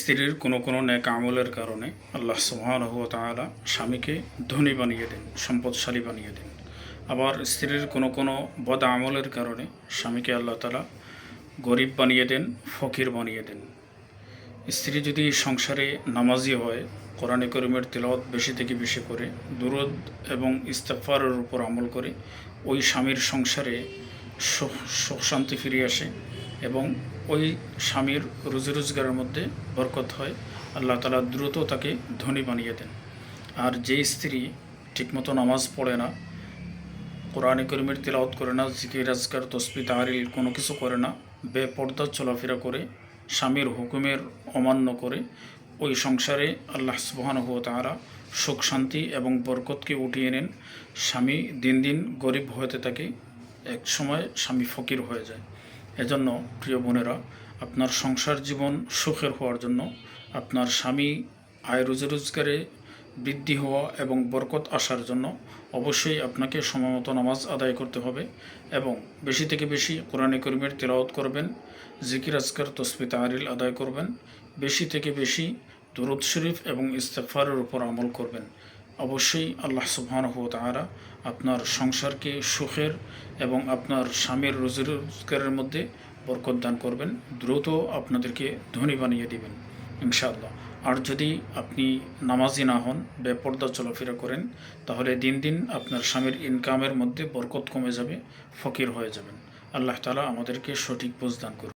স্ত্রীর কোনো নেক আমলের কারণে আল্লাহ সুবহানাহু ওয়া তাআলা স্বামীকে ধনী বানিয়ে দেন, সম্পদশালী বানিয়ে দেন। আবার স্ত্রীর কোনো বদ আমলের কারণে স্বামীকে আল্লাহ তাআলা গরিব বানিয়ে দেন, ফকির বানিয়ে দেন। স্ত্রী যদি সংসারে নামাজি হয়, কোরআনে কারীমের তিলাওয়াত বেশি থেকে বেশি করে, দুরূদ এবং ইস্তিগফারের উপর আমল করে, ওই স্বামীর সংসারে সুখ শান্তি ফিরে আসে এবং ওই স্বামীর রুজি রোজগারের মধ্যে বরকত হয়। আল্লাহ তাআলা দ্রুত তাকে ধনী বানিয়ে দেন। আর যে স্ত্রী ঠিকমতো নামাজ পড়ে না, কোরআনে কারীমের তিলাওয়াত করে না, জিকির আজকার তসবিহ তাহলিল কোনো কিছু করে না, বেপরদা চলাফেরা করে, স্বামীর হুকুমের অমান্য করে, ওই সংসারে আল্লাহ সুবহানাহু ওয়া তাআলা সুখ শান্তি এবং বরকতকে উঠিয়ে নেন। স্বামী দিন দিন গরিব হতে থাকে, এক সময় স্বামী ফকির হয়ে যায়। এজন্য প্রিয় বোনেরা, আপনার সংসার জীবন সুখের হওয়ার জন্য, আপনার স্বামী আয় রুজি রোজগারে বৃদ্ধি হওয়া এবং বরকত আসার জন্য অবশ্যই আপনাকে সময়মতো নামাজ আদায় করতে হবে এবং বেশি থেকে বেশি কোরআনে কারীমের তিলাওয়াত করবেন, জিকির আজকার তসবিহ তাহলিল আদায় করবেন, বেশি থেকে বেশি দুরূদ শরীফ এবং ইস্তিগফারের উপর আমল করবেন। অবশ্যই আল্লাহ সুবহানাহু ওয়া তাআলা আপনার সংসারকে সুখের এবং আপনার স্বামীর রুজি রোজগারের মধ্যে বরকত দান করবেন, দ্রুত আপনাদেরকে ধনী বানিয়ে দিবেন ইনশাআল্লাহ। আর যদি আপনি নামাজি না হন, বেপরদা চলাফেরা করেন, তাহলে দিন দিন আপনার স্বামীর ইনকামের মধ্যে বরকত কমে যাবে, ফকির হয়ে যাবেন। আল্লাহ তাআলা আমাদেরকে সঠিক বুঝ দান করুন।